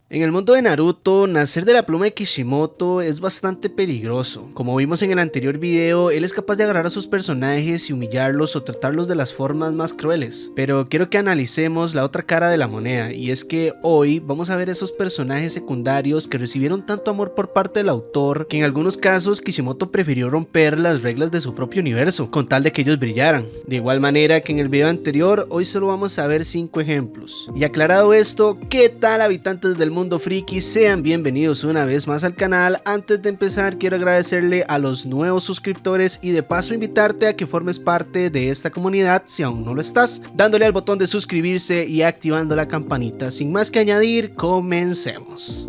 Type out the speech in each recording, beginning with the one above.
En el mundo de Naruto, nacer de la pluma de Kishimoto es bastante peligroso. Como vimos en el anterior video, él es capaz de agarrar a sus personajes y humillarlos o tratarlos de las formas más crueles. Pero quiero que analicemos la otra cara de la moneda, y es que hoy vamos a ver esos personajes secundarios que recibieron tanto amor por parte del autor, que en algunos casos Kishimoto prefirió romper las reglas de su propio universo, con tal de que ellos brillaran. De igual manera que en el video anterior, hoy solo vamos a ver 5 ejemplos. Y aclarado esto, ¿qué tal, habitantes del mundo friki? Sean bienvenidos una vez más al canal. Antes de empezar, quiero agradecerle a los nuevos suscriptores y de paso invitarte a que formes parte de esta comunidad si aún no lo estás, dándole al botón de suscribirse y activando la campanita. Sin más que añadir, comencemos.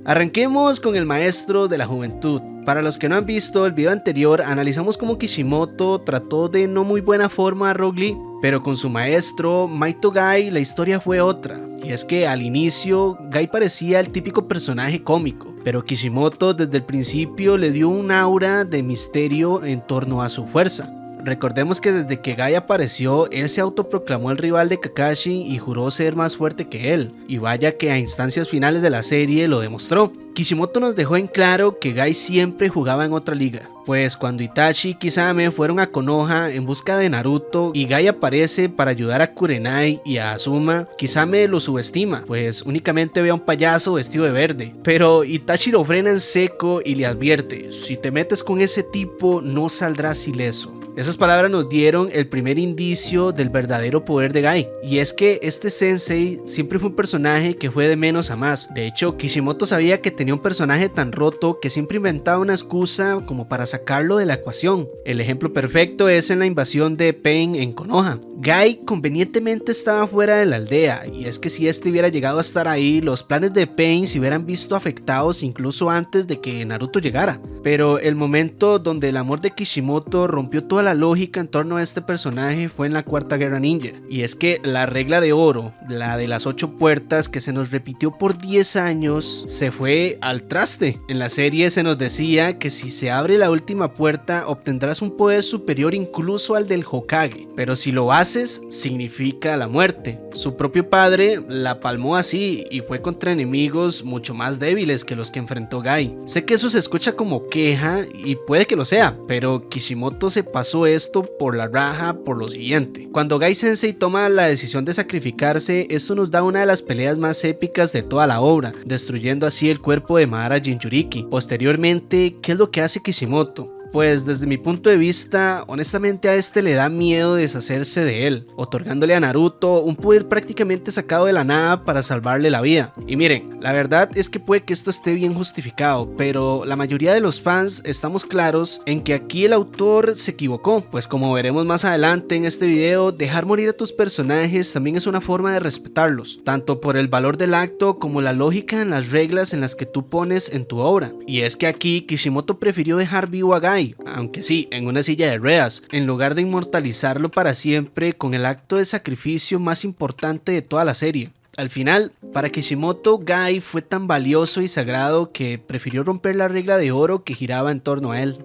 Arranquemos con el maestro de la juventud. Para los que no han visto el video anterior, analizamos cómo Kishimoto trató de no muy buena forma a Rock Lee, pero con su maestro Maito Gai la historia fue otra. Y es que al inicio Gai parecía el típico personaje cómico, pero Kishimoto desde el principio le dio un aura de misterio en torno a su fuerza. Recordemos que desde que Gai apareció, él se autoproclamó el rival de Kakashi y juró ser más fuerte que él, y vaya que a instancias finales de la serie lo demostró. Kishimoto nos dejó en claro que Gai siempre jugaba en otra liga, pues cuando Itachi y Kisame fueron a Konoha en busca de Naruto y Gai aparece para ayudar a Kurenai y a Azuma, Kisame lo subestima, pues únicamente ve a un payaso vestido de verde, pero Itachi lo frena en seco y le advierte: si te metes con ese tipo no saldrás ileso. Esas palabras nos dieron el primer indicio del verdadero poder de Gai, y es que este sensei siempre fue un personaje que fue de menos a más. De hecho, Kishimoto sabía que tenía un personaje tan roto que siempre inventaba una excusa como para sacarlo de la ecuación. El ejemplo perfecto es en la invasión de Pain en Konoha. Gai convenientemente estaba fuera de la aldea, y es que si este hubiera llegado a estar ahí, los planes de Pain se hubieran visto afectados incluso antes de que Naruto llegara. Pero el momento donde el amor de Kishimoto rompió toda la lógica en torno a este personaje fue en la Cuarta Guerra Ninja, y es que la regla de oro, la de las 8 puertas que se nos repitió por 10 años, se fue al traste. En la serie se nos decía que si se abre la última puerta obtendrás un poder superior incluso al del Hokage, pero si lo haces significa la muerte. Su propio padre la palmó así y fue contra enemigos mucho más débiles que los que enfrentó Gai. Sé que eso se escucha como queja y puede que lo sea, pero Kishimoto se pasó esto por la raja por lo siguiente: cuando Gai Sensei toma la decisión de sacrificarse, esto nos da una de las peleas más épicas de toda la obra, destruyendo así el cuerpo de Madara Jinchuriki. Posteriormente, ¿qué es lo que hace Kishimoto? Pues desde mi punto de vista, honestamente a este le da miedo deshacerse de él, otorgándole a Naruto un poder prácticamente sacado de la nada para salvarle la vida. Y miren, la verdad es que puede que esto esté bien justificado, pero la mayoría de los fans estamos claros en que aquí el autor se equivocó, pues como veremos más adelante en este video, dejar morir a tus personajes también es una forma de respetarlos, tanto por el valor del acto como la lógica en las reglas en las que tú pones en tu obra. Y es que aquí Kishimoto prefirió dejar vivo a Gai, aunque sí, en una silla de ruedas, en lugar de inmortalizarlo para siempre con el acto de sacrificio más importante de toda la serie. Al final, para Kishimoto, Gai fue tan valioso y sagrado que prefirió romper la regla de oro que giraba en torno a él.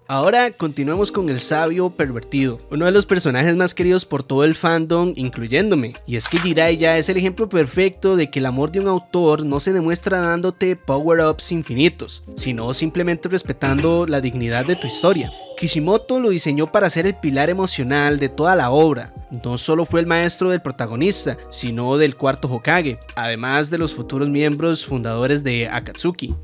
Ahora continuemos con el sabio pervertido, uno de los personajes más queridos por todo el fandom, incluyéndome. Y es que Jiraiya es el ejemplo perfecto de que el amor de un autor no se demuestra dándote power-ups infinitos, sino simplemente respetando la dignidad de tu historia. Kishimoto lo diseñó para ser el pilar emocional de toda la obra. No solo fue el maestro del protagonista, sino del cuarto Hokage, además de los futuros miembros fundadores de Akatsuki.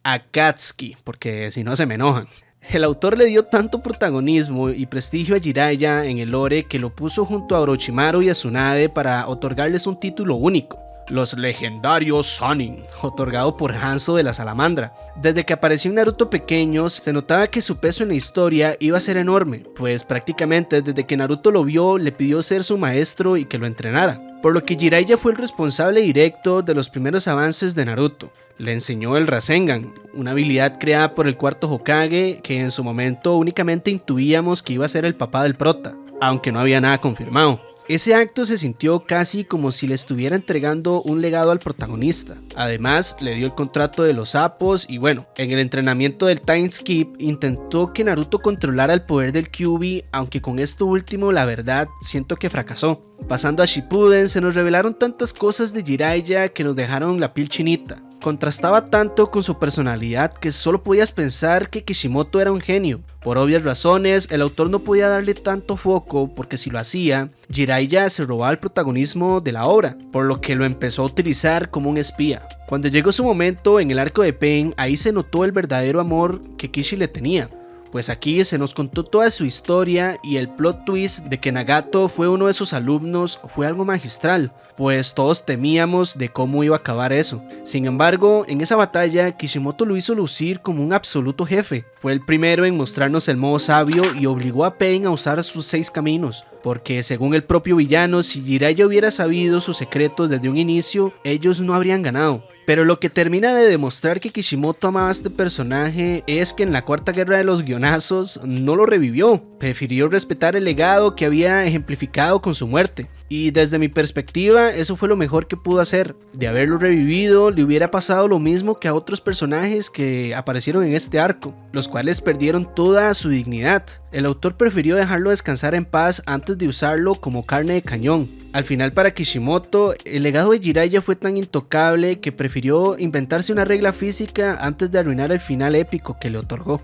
Akatsuki, porque si no se me enojan. El autor le dio tanto protagonismo y prestigio a Jiraiya en el lore que lo puso junto a Orochimaru y a Tsunade para otorgarles un título único: los legendarios Sannin, otorgado por Hanzo de la Salamandra. Desde que apareció en Naruto pequeños, se notaba que su peso en la historia iba a ser enorme, pues prácticamente desde que Naruto lo vio le pidió ser su maestro y que lo entrenara, por lo que Jiraiya fue el responsable directo de los primeros avances de Naruto. Le enseñó el Rasengan, una habilidad creada por el cuarto Hokage que en su momento únicamente intuíamos que iba a ser el papá del prota, aunque no había nada confirmado. Ese acto se sintió casi como si le estuviera entregando un legado al protagonista. Además, le dio el contrato de los sapos y bueno, en el entrenamiento del time skip intentó que Naruto controlara el poder del Kyuubi, aunque con esto último la verdad siento que fracasó. Pasando a Shippuden se nos revelaron tantas cosas de Jiraiya que nos dejaron la piel chinita. Contrastaba tanto con su personalidad que solo podías pensar que Kishimoto era un genio. Por obvias razones, el autor no podía darle tanto foco porque si lo hacía, Jiraiya se robaba el protagonismo de la obra, por lo que lo empezó a utilizar como un espía. Cuando llegó su momento en el arco de Pain, ahí se notó el verdadero amor que Kishi le tenía. Pues aquí se nos contó toda su historia y el plot twist de que Nagato fue uno de sus alumnos fue algo magistral, pues todos temíamos de cómo iba a acabar eso. Sin embargo, en esa batalla Kishimoto lo hizo lucir como un absoluto jefe. Fue el primero en mostrarnos el modo sabio y obligó a Pain a usar sus 6 caminos, porque según el propio villano, si Jiraiya hubiera sabido sus secretos desde un inicio, ellos no habrían ganado. Pero lo que termina de demostrar que Kishimoto amaba a este personaje es que en la cuarta guerra de los guionazos no lo revivió, prefirió respetar el legado que había ejemplificado con su muerte. Y desde mi perspectiva eso fue lo mejor que pudo hacer. De haberlo revivido le hubiera pasado lo mismo que a otros personajes que aparecieron en este arco, los cuales perdieron toda su dignidad. El autor prefirió dejarlo descansar en paz antes de usarlo como carne de cañón. Al final para Kishimoto, el legado de Jiraiya fue tan intocable que prefirió inventarse una regla física antes de arruinar el final épico que le otorgó.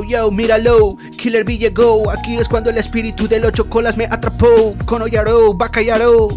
Yo, míralo, Killer Bee llegó, aquí es cuando el espíritu del 8 colas me atrapó, Konoyaro, Bakayaro.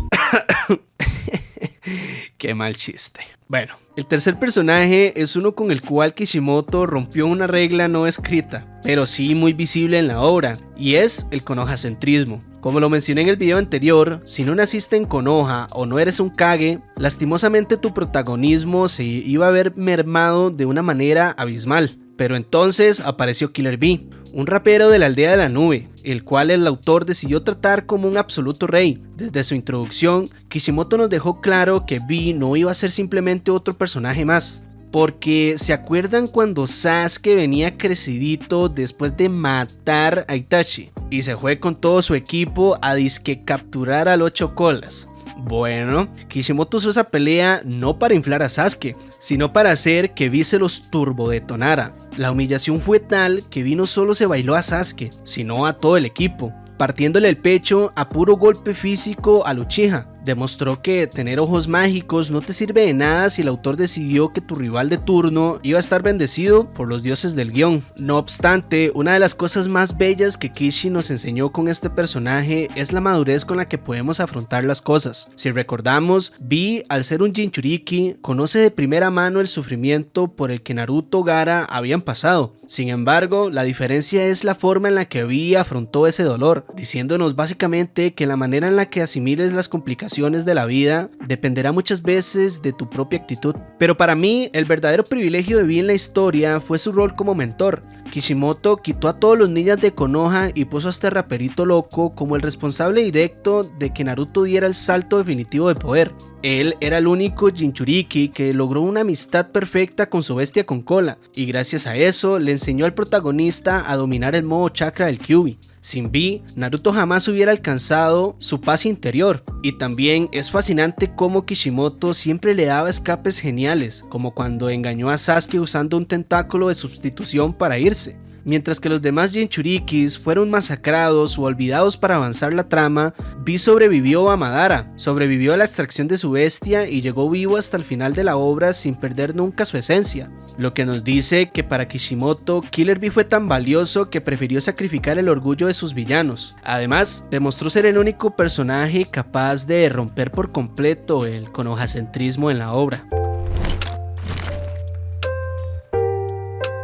Qué mal chiste. Bueno, el tercer personaje es uno con el cual Kishimoto rompió una regla no escrita, pero sí muy visible en la obra, y es el Konoha-centrismo. Como lo mencioné en el video anterior, si no naciste en Konoha o no eres un Kage, lastimosamente tu protagonismo se iba a ver mermado de una manera abismal. Pero entonces apareció Killer Bee, un rapero de la aldea de la nube, el cual el autor decidió tratar como un absoluto rey. Desde su introducción, Kishimoto nos dejó claro que Bee no iba a ser simplemente otro personaje más. Porque ¿se acuerdan cuando Sasuke venía crecidito después de matar a Itachi? Y se fue con todo su equipo a disque capturar al 8 colas. Bueno, Kishimoto usó esa pelea no para inflar a Sasuke, sino para hacer que Bee se los turbodetonara. La humillación fue tal que Bee no solo se bailó a Sasuke, sino a todo el equipo, partiéndole el pecho a puro golpe físico al Uchiha. Demostró que tener ojos mágicos no te sirve de nada si el autor decidió que tu rival de turno iba a estar bendecido por los dioses del guión. No obstante, una de las cosas más bellas que Kishi nos enseñó con este personaje es la madurez con la que podemos afrontar las cosas. Si recordamos, Bee, al ser un Jinchuriki, conoce de primera mano el sufrimiento por el que Naruto y Gaara habían pasado. Sin embargo, la diferencia es la forma en la que Bee afrontó ese dolor, diciéndonos básicamente que la manera en la que asimiles las complicaciones de la vida dependerá muchas veces de tu propia actitud. Pero para mí, el verdadero privilegio de Bee en la historia fue su rol como mentor. Kishimoto quitó a todos los ninjas de Konoha y puso a este raperito loco como el responsable directo de que Naruto diera el salto definitivo de poder. Él era el único Jinchuriki que logró una amistad perfecta con su bestia con cola, y gracias a eso le enseñó al protagonista a dominar el modo chakra del Kyuubi. Sin Bee, Naruto jamás hubiera alcanzado su paz interior. Y también es fascinante cómo Kishimoto siempre le daba escapes geniales, como cuando engañó a Sasuke usando un tentáculo de sustitución para irse. Mientras que los demás Jinchurikis fueron masacrados o olvidados para avanzar la trama, Bee sobrevivió a Madara, sobrevivió a la extracción de su bestia y llegó vivo hasta el final de la obra sin perder nunca su esencia. Lo que nos dice que para Kishimoto, Killer Bee fue tan valioso que prefirió sacrificar el orgullo de sus villanos. Además, demostró ser el único personaje capaz de romper por completo el Konoha-centrismo en la obra.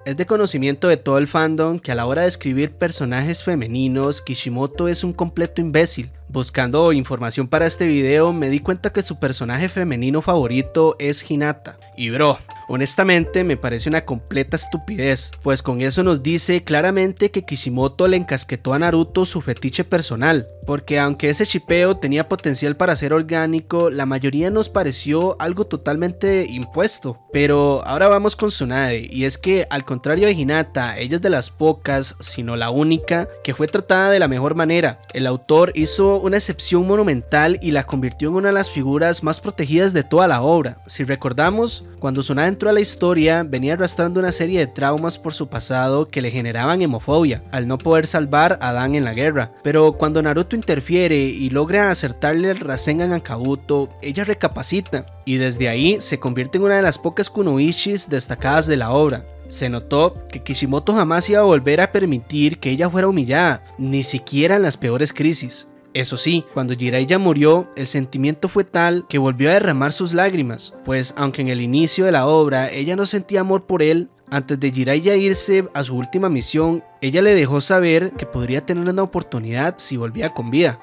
Es de conocimiento de todo el fandom que a la hora de escribir personajes femeninos, Kishimoto es un completo imbécil. Buscando información para este video me di cuenta que su personaje femenino favorito es Hinata. Y bro, Honestamente me parece una completa estupidez, pues con eso nos dice claramente que Kishimoto le encasquetó a Naruto su fetiche personal, porque aunque ese shipeo tenía potencial para ser orgánico, la mayoría nos pareció algo totalmente impuesto. Pero ahora vamos con Tsunade, y es que al contrario de Hinata, ella es de las pocas, sino la única, que fue tratada de la mejor manera. El autor hizo una excepción monumental y la convirtió en una de las figuras más protegidas de toda la obra. Si recordamos, cuando Tsunade entró a la historia, venía arrastrando una serie de traumas por su pasado que le generaban hemofobia, al no poder salvar a Dan en la guerra. Pero cuando Naruto interfiere y logra acertarle el Rasengan a Kabuto, ella recapacita, y desde ahí se convierte en una de las pocas kunoichis destacadas de la obra. Se notó que Kishimoto jamás iba a volver a permitir que ella fuera humillada, ni siquiera en las peores crisis. Eso sí, cuando Jiraiya murió, el sentimiento fue tal que volvió a derramar sus lágrimas, pues aunque en el inicio de la obra ella no sentía amor por él, antes de Jiraiya irse a su última misión, ella le dejó saber que podría tener una oportunidad si volvía con vida.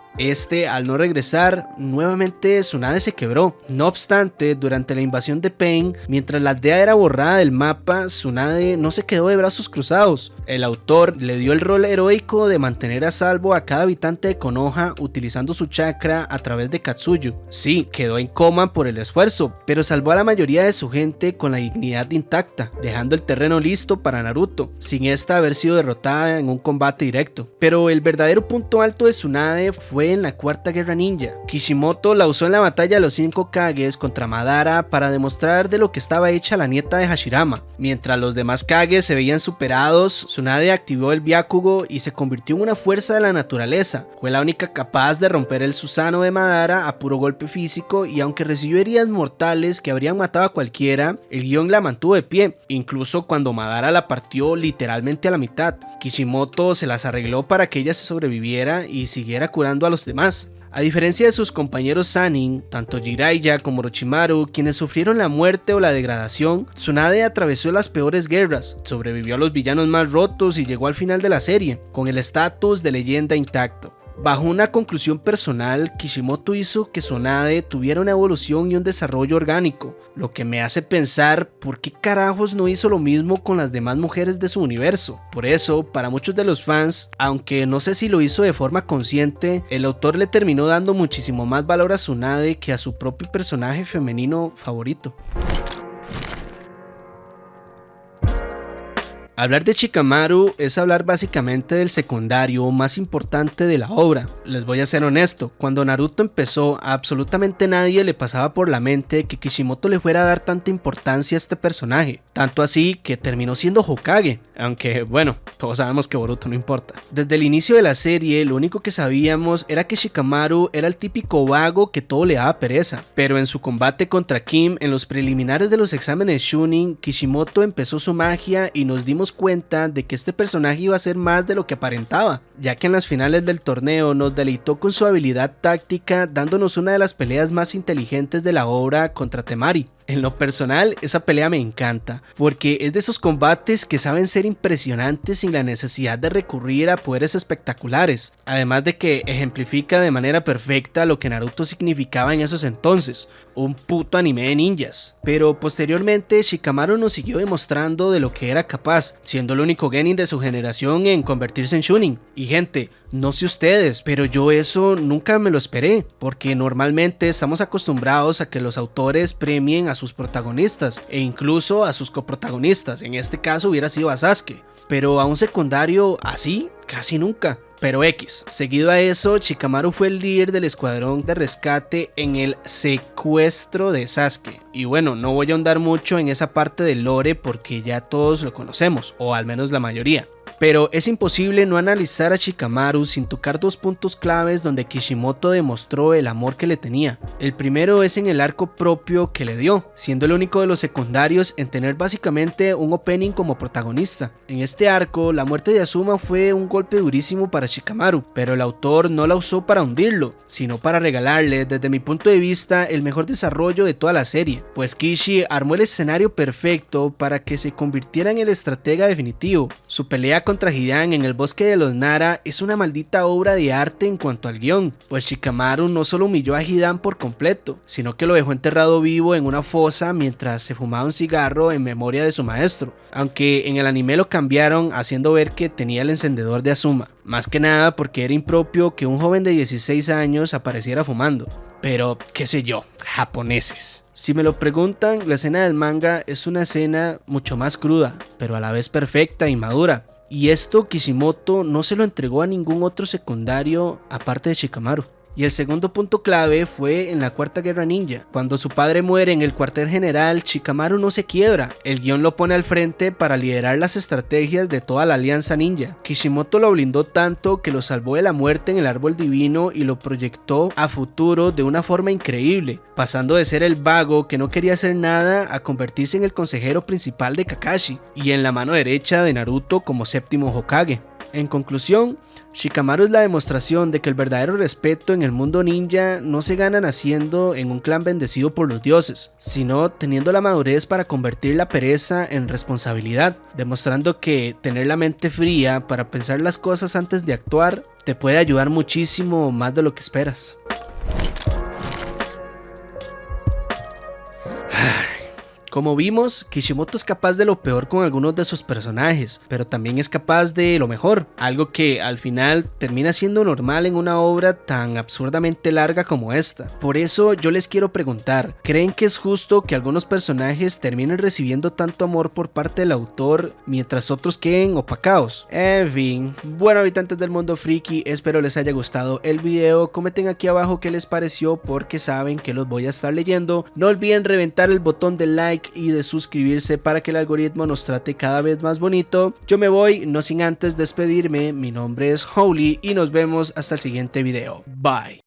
Al no regresar, nuevamente Tsunade se quebró. No obstante, durante la invasión de Pain, mientras la aldea era borrada del mapa, Tsunade no se quedó de brazos cruzados. El autor le dio el rol heroico de mantener a salvo a cada habitante de Konoha utilizando su chakra a través de Katsuyu. Sí, quedó en coma por el esfuerzo, pero salvó a la mayoría de su gente con la dignidad intacta, dejando el terreno listo para Naruto, sin esta haber sido derrotada en un combate directo. Pero el verdadero punto alto de Tsunade fue en la cuarta guerra ninja. Kishimoto la usó en la batalla de los 5 Kages contra Madara para demostrar de lo que estaba hecha la nieta de Hashirama. Mientras los demás Kages se veían superados, Tsunade activó el Byakugo y se convirtió en una fuerza de la naturaleza. Fue la única capaz de romper el Susanoo de Madara a puro golpe físico, y aunque recibió heridas mortales que habrían matado a cualquiera, el guión la mantuvo de pie, incluso cuando Madara la partió literalmente a la mitad. Kishimoto se las arregló para que ella se sobreviviera y siguiera curando a los demás. A diferencia de sus compañeros Sannin, tanto Jiraiya como Orochimaru, quienes sufrieron la muerte o la degradación, Tsunade atravesó las peores guerras, sobrevivió a los villanos más rotos y llegó al final de la serie, con el estatus de leyenda intacto. Bajo una conclusión personal, Kishimoto hizo que Tsunade tuviera una evolución y un desarrollo orgánico, lo que me hace pensar por qué carajos no hizo lo mismo con las demás mujeres de su universo. Por eso, para muchos de los fans, aunque no sé si lo hizo de forma consciente, el autor le terminó dando muchísimo más valor a Tsunade que a su propio personaje femenino favorito. Hablar de Shikamaru es hablar básicamente del secundario más importante de la obra. Les voy a ser honesto, cuando Naruto empezó, a absolutamente nadie le pasaba por la mente que Kishimoto le fuera a dar tanta importancia a este personaje, tanto así que terminó siendo Hokage, aunque bueno, todos sabemos que Boruto no importa. Desde el inicio de la serie, lo único que sabíamos era que Shikamaru era el típico vago que todo le daba pereza, pero en su combate contra Kim, en los preliminares de los exámenes Chunin, Kishimoto empezó su magia y nos dimos cuenta de que este personaje iba a ser más de lo que aparentaba, ya que en las finales del torneo nos deleitó con su habilidad táctica, dándonos una de las peleas más inteligentes de la obra contra Temari. En lo personal, esa pelea me encanta, porque es de esos combates que saben ser impresionantes sin la necesidad de recurrir a poderes espectaculares, además de que ejemplifica de manera perfecta lo que Naruto significaba en esos entonces, un puto anime de ninjas. Pero posteriormente Shikamaru nos siguió demostrando de lo que era capaz, siendo el único genin de su generación en convertirse en Chunin. Y gente, no sé ustedes, pero yo eso nunca me lo esperé, porque normalmente estamos acostumbrados a que los autores premien a sus protagonistas e incluso a sus coprotagonistas. En este caso hubiera sido a Sasuke, pero a un secundario así casi nunca. Pero X, seguido a eso, Shikamaru fue el líder del escuadrón de rescate en el secuestro de Sasuke. Y bueno, no voy a ahondar mucho en esa parte del lore porque ya todos lo conocemos, o al menos la mayoría. Pero es imposible no analizar a Shikamaru sin tocar dos puntos claves donde Kishimoto demostró el amor que le tenía. El primero es en el arco propio que le dio, siendo el único de los secundarios en tener básicamente un opening como protagonista. En este arco, la muerte de Asuma fue un golpe durísimo para Shikamaru, pero el autor no la usó para hundirlo, sino para regalarle, desde mi punto de vista, el mejor desarrollo de toda la serie, pues Kishi armó el escenario perfecto para que se convirtiera en el estratega definitivo. Su pelea con contra Hidan en el bosque de los Nara es una maldita obra de arte en cuanto al guión, pues Shikamaru no solo humilló a Hidan por completo, sino que lo dejó enterrado vivo en una fosa mientras se fumaba un cigarro en memoria de su maestro, aunque en el anime lo cambiaron haciendo ver que tenía el encendedor de Azuma, más que nada porque era impropio que un joven de 16 años apareciera fumando. Pero, qué sé yo, japoneses. Si me lo preguntan, la escena del manga es una escena mucho más cruda, pero a la vez perfecta y madura. Y esto Kishimoto no se lo entregó a ningún otro secundario aparte de Shikamaru. Y el segundo punto clave fue en la Cuarta Guerra Ninja. Cuando su padre muere en el cuartel general, Shikamaru no se quiebra. El guión lo pone al frente para liderar las estrategias de toda la alianza ninja. Kishimoto lo blindó tanto que lo salvó de la muerte en el árbol divino y lo proyectó a futuro de una forma increíble, pasando de ser el vago que no quería hacer nada a convertirse en el consejero principal de Kakashi y en la mano derecha de Naruto como séptimo Hokage. En conclusión, Shikamaru es la demostración de que el verdadero respeto en el mundo ninja no se gana naciendo en un clan bendecido por los dioses, sino teniendo la madurez para convertir la pereza en responsabilidad, demostrando que tener la mente fría para pensar las cosas antes de actuar te puede ayudar muchísimo más de lo que esperas. Como vimos, Kishimoto es capaz de lo peor con algunos de sus personajes, pero también es capaz de lo mejor, algo que al final termina siendo normal en una obra tan absurdamente larga como esta. Por eso yo les quiero preguntar, ¿creen que es justo que algunos personajes terminen recibiendo tanto amor por parte del autor mientras otros queden opacados? En fin, bueno, habitantes del mundo friki, espero les haya gustado el video, comenten aquí abajo qué les pareció porque saben que los voy a estar leyendo. No olviden reventar el botón de like y de suscribirse para que el algoritmo nos trate cada vez más bonito. Yo me voy, no sin antes despedirme. Mi nombre es Holy y nos vemos hasta el siguiente video. Bye.